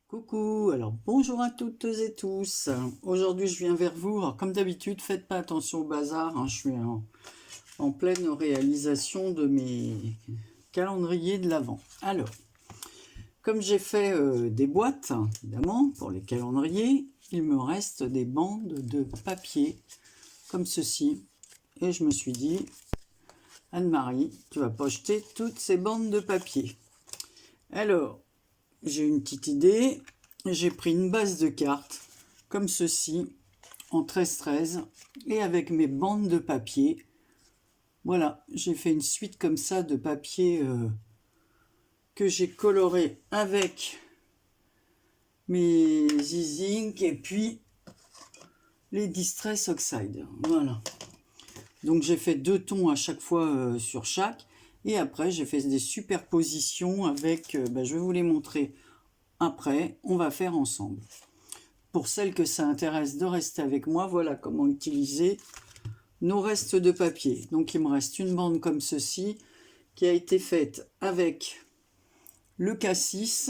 Coucou, alors bonjour à toutes et tous. Aujourd'hui je viens vers vous. Alors, comme d'habitude, faites pas attention au bazar, hein, je suis en pleine réalisation de mes calendriers de l'Avent. Alors, comme j'ai fait des boîtes, évidemment, pour les calendriers, il me reste des bandes de papier comme ceci. Et je me suis dit, Anne-Marie, tu vas pas jeter toutes ces bandes de papier. Alors, j'ai une petite idée. J'ai pris une base de cartes comme ceci en 13-13 et avec mes bandes de papier. Voilà, j'ai fait une suite comme ça de papier que j'ai coloré avec mes e-ink et puis les Distress Oxide. Voilà. Donc j'ai fait 2 tons à chaque fois sur chaque. Et après, j'ai fait des superpositions avec, je vais vous les montrer après, on va faire ensemble. Pour celles que ça intéresse de rester avec moi, voilà comment utiliser nos restes de papier. Donc il me reste une bande comme ceci, qui a été faite avec le cassis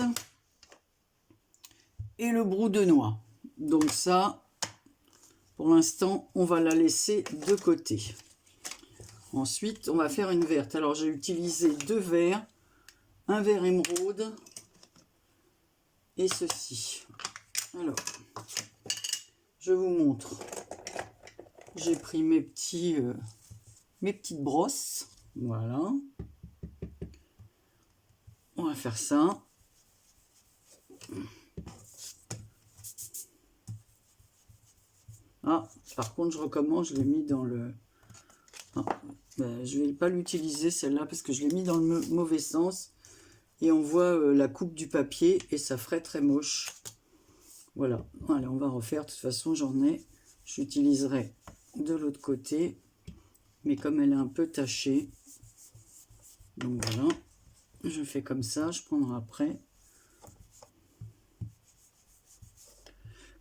et le brou de noix. Donc ça, pour l'instant, on va la laisser de côté. Ensuite, on va faire une verte. Alors, j'ai utilisé 2 verres, un verre émeraude et ceci. Alors, je vous montre. J'ai pris mes petites brosses. Voilà. On va faire ça. Ah, par contre, je recommence, je l'ai mis dans le... Ah, je ne vais pas l'utiliser celle-là parce que je l'ai mis dans le mauvais sens. Et on voit la coupe du papier et ça ferait très moche. Voilà. Allez, on va refaire. De toute façon, j'en ai. J'utiliserai de l'autre côté. Mais comme elle est un peu tachée. Donc voilà. Je fais comme ça. Je prendrai après.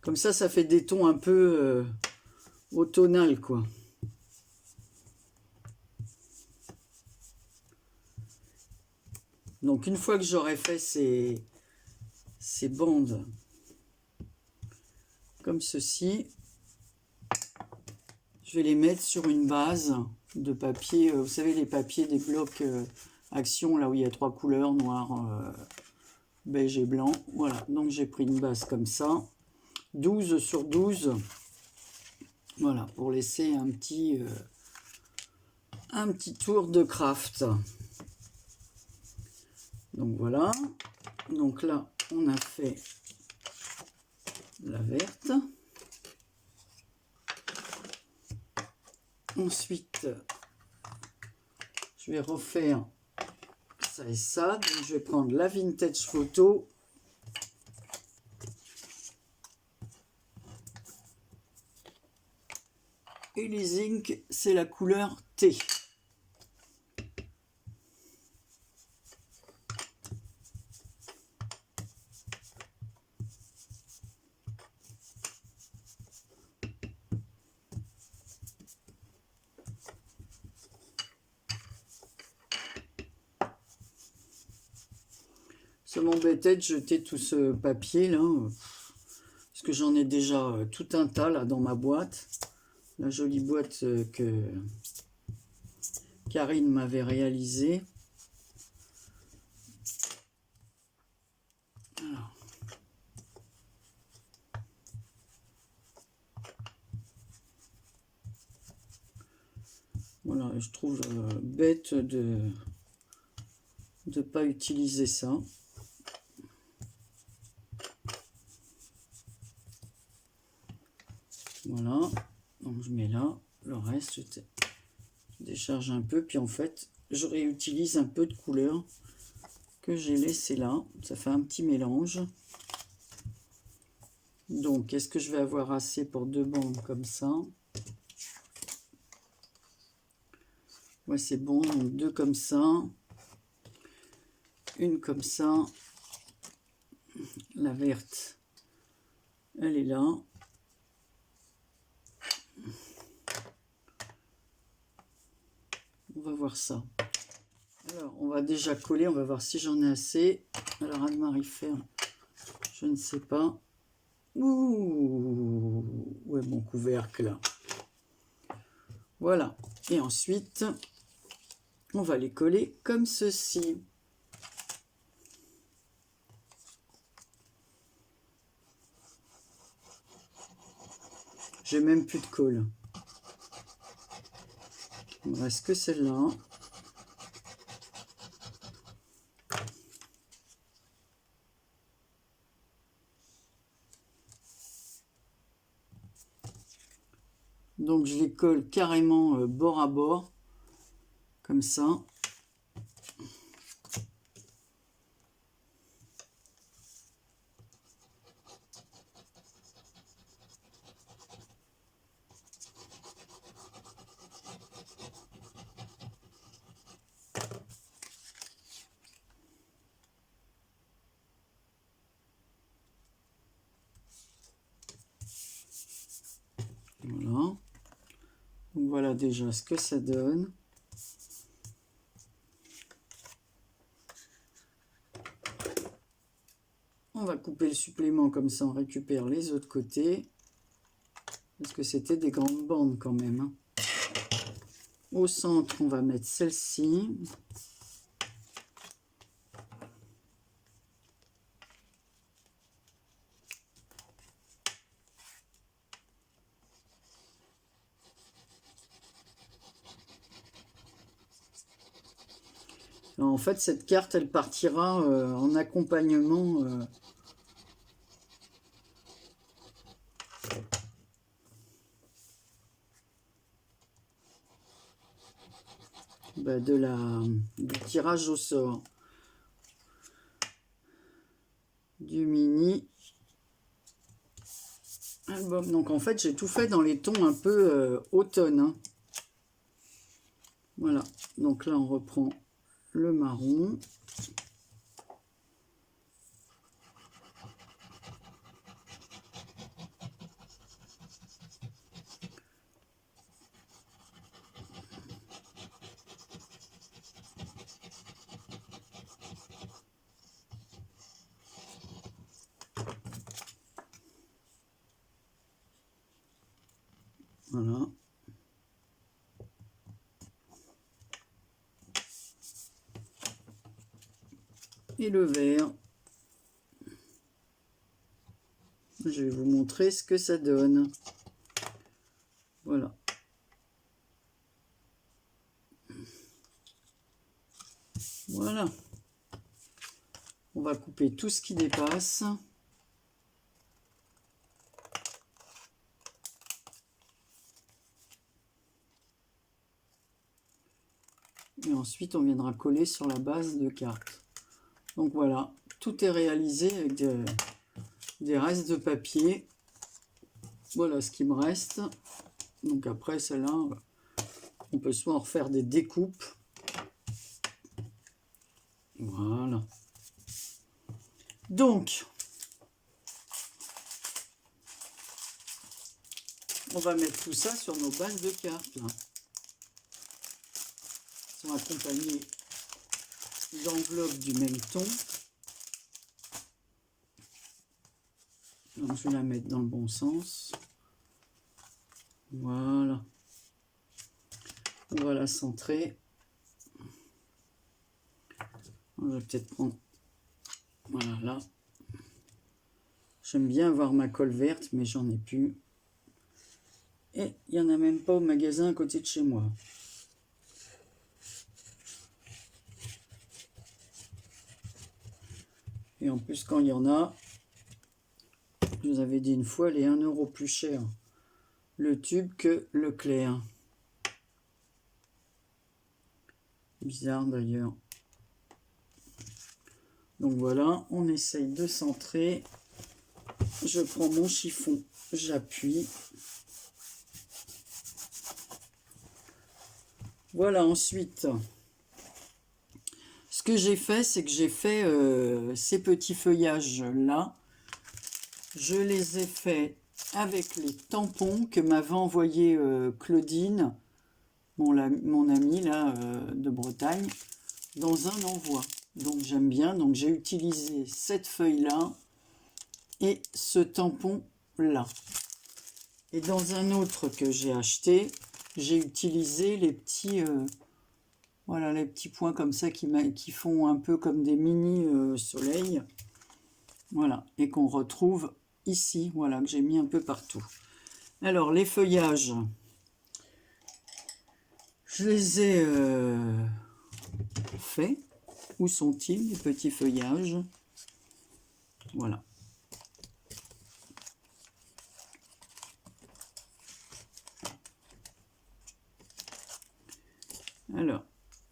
Comme ça fait des tons un peu automnal, quoi. Donc une fois que j'aurai fait ces bandes comme ceci, je vais les mettre sur une base de papier. Vous savez, les papiers des blocs Action, là où il y a 3 couleurs, noir, beige et blanc. Voilà, donc j'ai pris une base comme ça. 12 sur 12. Voilà, pour laisser un petit tour de craft. Donc voilà. Donc là, on a fait la verte. Ensuite, je vais refaire ça et ça. Donc je vais prendre la Vintage Photo. Et les inks, c'est la couleur T. Ça m'embêtait de jeter tout ce papier là, parce que j'en ai déjà tout un tas là dans ma boîte. La jolie boîte que Karine m'avait réalisée. Alors. Voilà, je trouve bête de ne pas utiliser ça. Voilà, donc je mets là, le reste, je décharge un peu, puis en fait, je réutilise un peu de couleur que j'ai laissé là. Ça fait un petit mélange. Donc, est-ce que je vais avoir assez pour 2 bandes comme ça? Ouais, c'est bon, donc 2 comme ça. Une comme ça. La verte, elle est là. On va voir ça. Alors, on va déjà coller, on va voir si j'en ai assez. Alors, Anne-Marie ferme, je ne sais pas. Ouh, où est mon couvercle? Voilà. Et ensuite, on va les coller comme ceci. J'ai même plus de colle. Il ne me reste que celle-là. Donc je les colle carrément bord à bord, comme ça. Voilà. Donc voilà déjà ce que ça donne. On va couper le supplément comme ça, on récupère les autres côtés. Parce que c'était des grandes bandes quand même. Hein. Au centre, on va mettre celle-ci. En fait, cette carte, elle partira en accompagnement du tirage au sort du mini album. Donc en fait, j'ai tout fait dans les tons un peu automne. Hein. Voilà. Donc là, on reprend le marron. Voilà. Et le vert. Je vais vous montrer ce que ça donne. Voilà. Voilà. On va couper tout ce qui dépasse. Et ensuite, on viendra coller sur la base de carte. Donc voilà, tout est réalisé avec des restes de papier. Voilà ce qui me reste. Donc après, celle-là, on peut soit en refaire des découpes. Voilà. Donc, on va mettre tout ça sur nos bases de cartes. Là. Ils sont accompagnés d'enveloppes du même ton. Donc je vais la mettre dans le bon sens. Voilà. On va la centrer. On va peut-être prendre... Voilà, là. J'aime bien avoir ma colle verte, mais j'en ai plus. Et il n'y en a même pas au magasin à côté de chez moi. Et en plus, quand il y en a, je vous avais dit une fois, elle est 1 € plus cher le tube que Leclerc. Bizarre d'ailleurs. Donc voilà, on essaye de centrer. Je prends mon chiffon, j'appuie. Voilà, ensuite, ce que j'ai fait, c'est que j'ai fait ces petits feuillages-là. Je les ai faits avec les tampons que m'avait envoyé Claudine. mon ami là de Bretagne dans un envoi. Donc j'aime bien. Donc j'ai utilisé cette feuille-là et ce tampon-là. Et dans un autre que j'ai acheté, j'ai utilisé les petits, voilà, les petits points comme ça qui font un peu comme des mini soleils. Voilà, et qu'on retrouve ici, voilà, que j'ai mis un peu partout. Alors, les feuillages, je les ai faits. Où sont-ils, les petits feuillages? Voilà. Alors,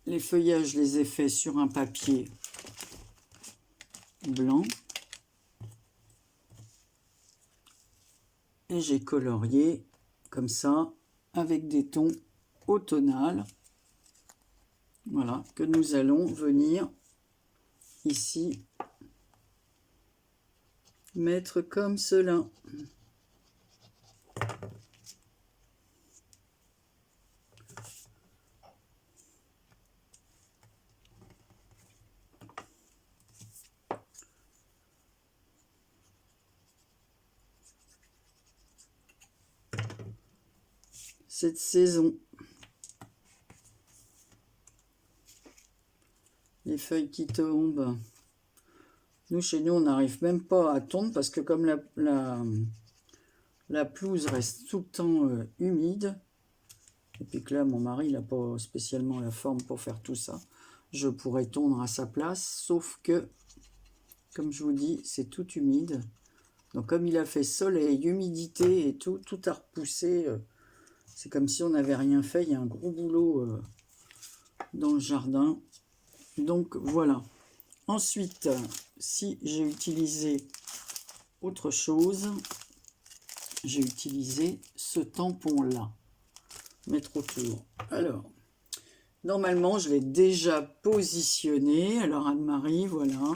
les feuillages, je les ai faits sur un papier blanc. Et j'ai colorié comme ça, avec des tons automnales. Voilà, que nous allons venir ici mettre comme cela. Cette saison, les feuilles qui tombent. Nous, chez nous, on n'arrive même pas à tondre parce que comme la pelouse reste tout le temps humide, et puis que là, mon mari, il n'a pas spécialement la forme pour faire tout ça, je pourrais tondre à sa place, sauf que, comme je vous dis, c'est tout humide. Donc, comme il a fait soleil, humidité et tout a repoussé. C'est comme si on n'avait rien fait. Il y a un gros boulot dans le jardin. Donc, voilà. Ensuite, si j'ai utilisé autre chose, j'ai utilisé ce tampon-là. Mettre autour. Alors, normalement, je l'ai déjà positionné. Alors, Anne-Marie, voilà.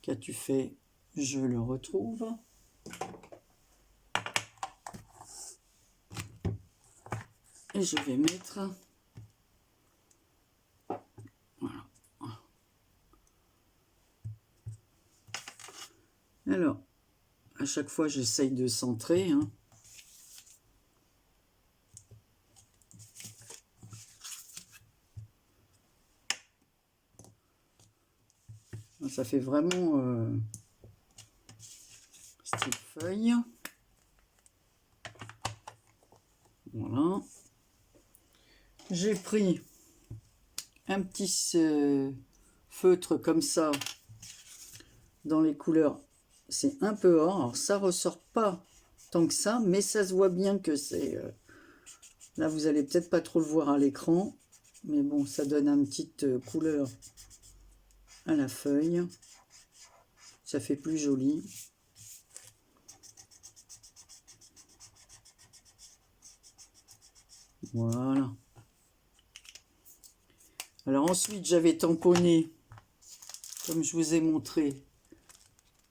Qu'as-tu fait? Je le retrouve. Et je vais mettre... Voilà. Alors, à chaque fois, j'essaye de centrer. Hein. Ça fait vraiment style feuille. Voilà. J'ai pris un petit feutre comme ça dans les couleurs. C'est un peu or. Alors ça ressort pas tant que ça, mais ça se voit bien que c'est... là, vous allez peut-être pas trop le voir à l'écran, mais bon, ça donne une petite couleur à la feuille. Ça fait plus joli. Voilà. Alors ensuite, j'avais tamponné, comme je vous ai montré,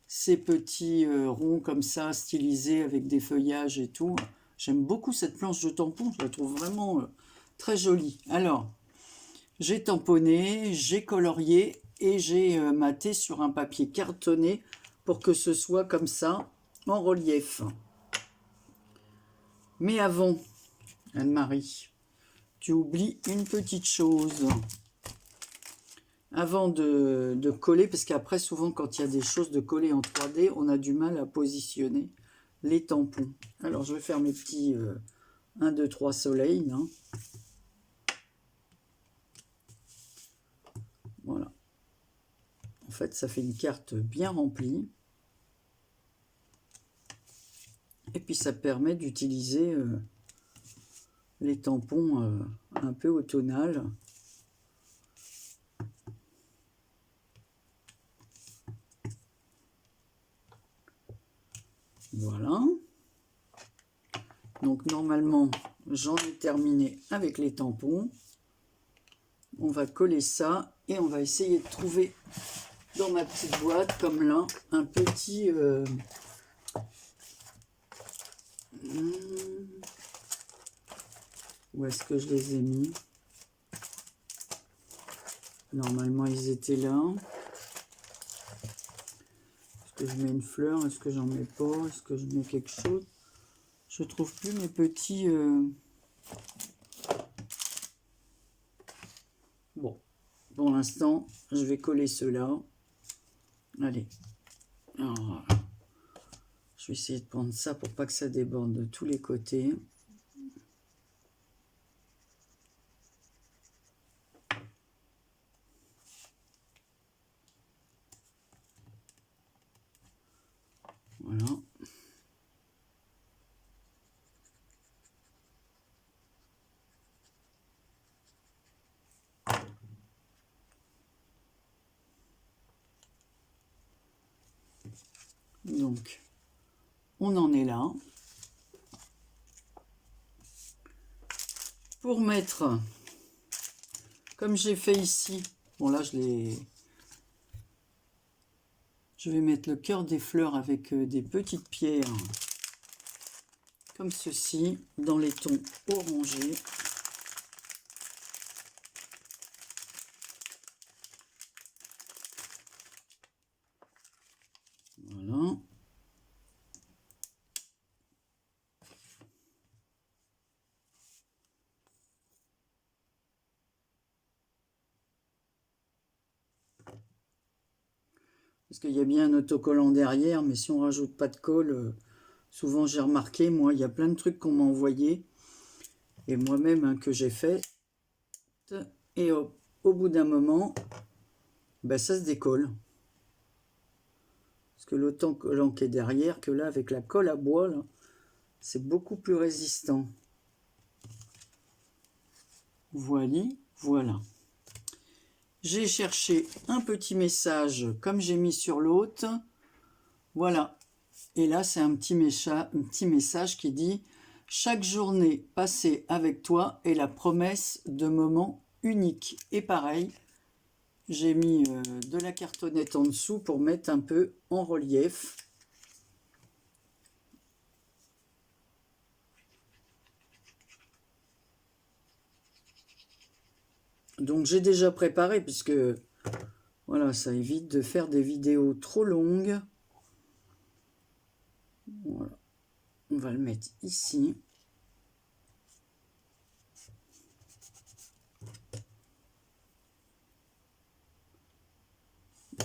ces petits ronds comme ça, stylisés avec des feuillages et tout. J'aime beaucoup cette planche de tampon, je la trouve vraiment très jolie. Alors, j'ai tamponné, j'ai colorié et j'ai maté sur un papier cartonné pour que ce soit comme ça, en relief. Mais avant, Anne-Marie, tu oublies une petite chose. Avant de coller, parce qu'après, souvent, quand il y a des choses de coller en 3D, on a du mal à positionner les tampons. Alors, je vais faire mes petits 1, 2, 3 soleils. Hein. Voilà. En fait, ça fait une carte bien remplie. Et puis, ça permet d'utiliser les tampons un peu automnales. Voilà. Donc normalement, j'en ai terminé avec les tampons. On va coller ça et on va essayer de trouver dans ma petite boîte, comme là, un petit... Où est-ce que je les ai mis? Normalement, ils étaient là. Est-ce que je mets une fleur? Est-ce que j'en mets pas? Est-ce que je mets quelque chose? Je trouve plus mes petits... Bon, pour l'instant, je vais coller ceux-là. Allez. Alors, je vais essayer de prendre ça pour pas que ça déborde de tous les côtés. Voilà. Donc, on en est là. Pour mettre, comme j'ai fait ici, bon là je vais mettre le cœur des fleurs avec des petites pierres, comme ceci, dans les tons orangés. Voilà. Parce qu'il y a bien un autocollant derrière, mais si on rajoute pas de colle, souvent j'ai remarqué, moi, il y a plein de trucs qu'on m'a envoyé, et moi-même hein, que j'ai fait, et au bout d'un moment, ben, ça se décolle. Parce que l'autocollant qui est derrière, que là, avec la colle à bois, c'est beaucoup plus résistant. Voilà. J'ai cherché un petit message comme j'ai mis sur l'autre. Voilà. Et là, c'est un petit message qui dit « Chaque journée passée avec toi est la promesse de moments uniques. » Et pareil, j'ai mis de la cartonnette en dessous pour mettre un peu en relief. Donc j'ai déjà préparé puisque voilà, ça évite de faire des vidéos trop longues. Voilà. On va le mettre ici.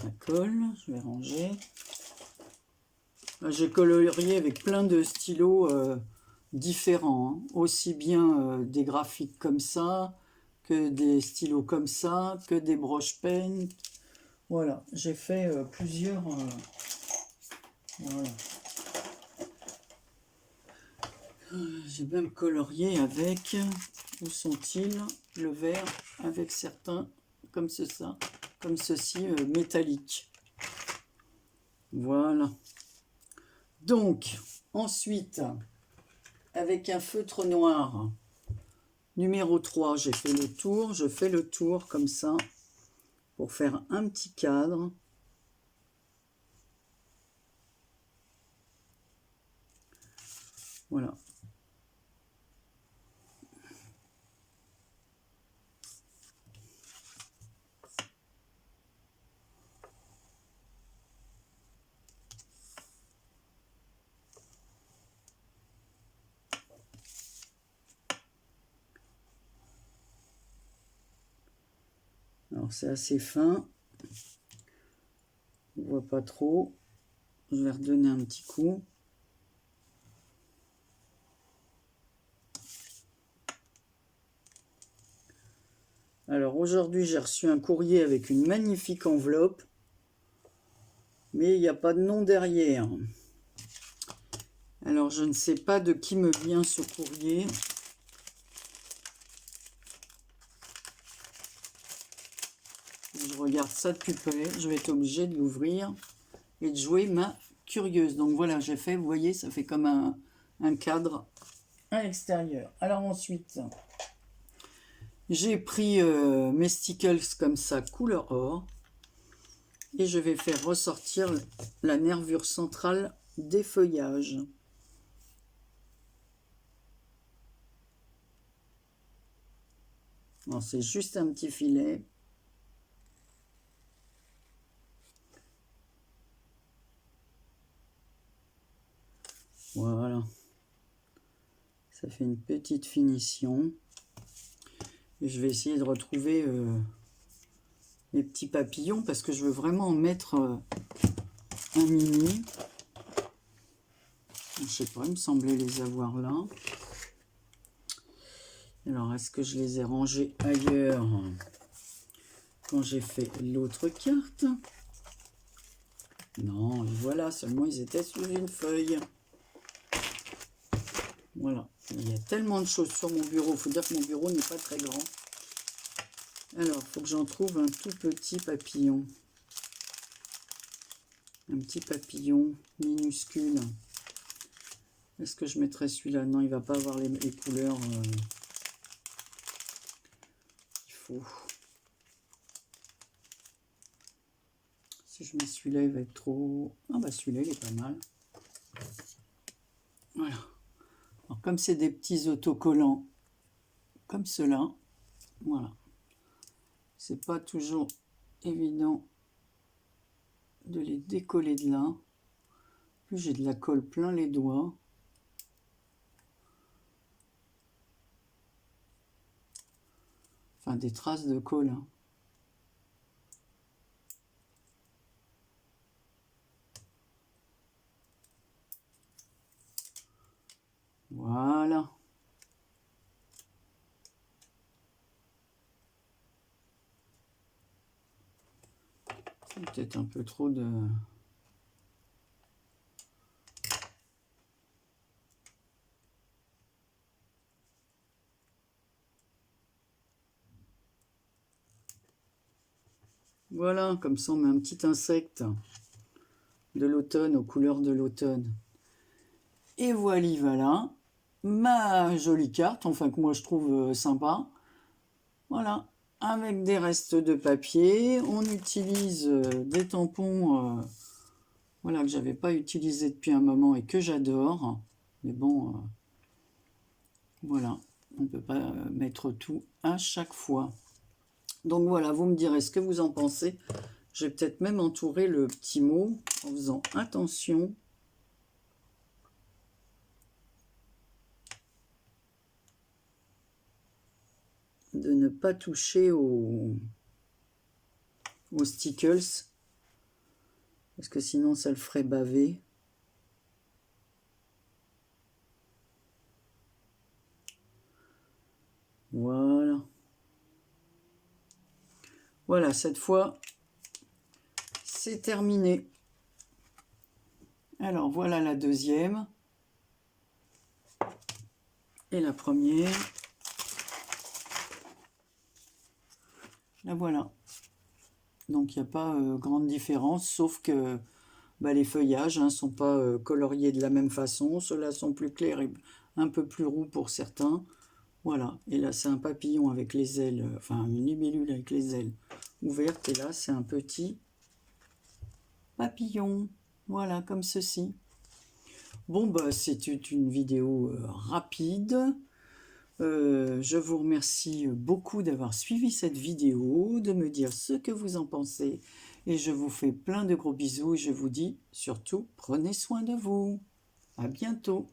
La colle, je vais ranger. J'ai colorié avec plein de stylos différents, hein. Aussi bien des graphiques comme ça, que des stylos comme ça, que des broche pen. Voilà, j'ai fait plusieurs... voilà. J'ai même colorié avec, où sont-ils, le vert, avec certains comme ça, comme ceci, métallique. Voilà. Donc, ensuite, avec un feutre noir, numéro 3, j'ai fait le tour. Je fais le tour comme ça, pour faire un petit cadre. Voilà. Alors c'est assez fin, on voit pas trop. Je vais redonner un petit coup. Alors aujourd'hui j'ai reçu un courrier avec une magnifique enveloppe, mais il n'y a pas de nom derrière. Alors je ne sais pas de qui me vient ce courrier. Je regarde ça de plus près, je vais être obligée de l'ouvrir et de jouer ma curieuse. Donc voilà, j'ai fait, vous voyez, ça fait comme un cadre à l'extérieur. Alors ensuite, j'ai pris mes stickers comme ça, couleur or, et je vais faire ressortir la nervure centrale des feuillages. Alors c'est juste un petit filet. Voilà. Ça fait une petite finition. Et je vais essayer de retrouver mes petits papillons parce que je veux vraiment en mettre un mini. Je sais pas, il me semblait les avoir là. Alors, est-ce que je les ai rangés ailleurs quand j'ai fait l'autre carte? Non, voilà, seulement ils étaient sous une feuille. Voilà, il y a tellement de choses sur mon bureau. Il faut dire que mon bureau n'est pas très grand. Alors, il faut que j'en trouve un tout petit papillon. Un petit papillon minuscule. Est-ce que je mettrai celui-là? Non, il ne va pas avoir les couleurs. Il faut. Si je mets celui-là, il va être trop... Ah bah celui-là, il est pas mal. Voilà. Alors, comme c'est des petits autocollants, comme cela, voilà. C'est pas toujours évident de les décoller de là. Plus j'ai de la colle plein les doigts. Enfin, des traces de colle. Hein. Voilà. Peut-être un peu trop de... Voilà, comme ça on met un petit insecte de l'automne aux couleurs de l'automne. Et voilà, ma jolie carte, enfin que moi je trouve sympa. Voilà, avec des restes de papier, on utilise des tampons voilà, que j'avais pas utilisé depuis un moment et que j'adore. Mais bon, voilà, on ne peut pas mettre tout à chaque fois. Donc voilà, vous me direz ce que vous en pensez. Je vais peut-être même entourer le petit mot en faisant attention. De ne pas toucher aux stickers. Parce que sinon ça le ferait baver. Voilà. Voilà, cette fois, c'est terminé. Alors, voilà la deuxième. Et la première. La voilà. Donc, il n'y a pas grande différence, sauf que bah, les feuillages ne sont pas coloriés de la même façon. Ceux-là sont plus clairs et un peu plus roux pour certains. Voilà. Et là, c'est un papillon avec les ailes, enfin, une libellule avec les ailes ouvertes. Et là, c'est un petit papillon. Voilà, comme ceci. Bon, bah, c'est une vidéo rapide. Je vous remercie beaucoup d'avoir suivi cette vidéo, de me dire ce que vous en pensez. Et je vous fais plein de gros bisous. Et je vous dis surtout, prenez soin de vous. À bientôt.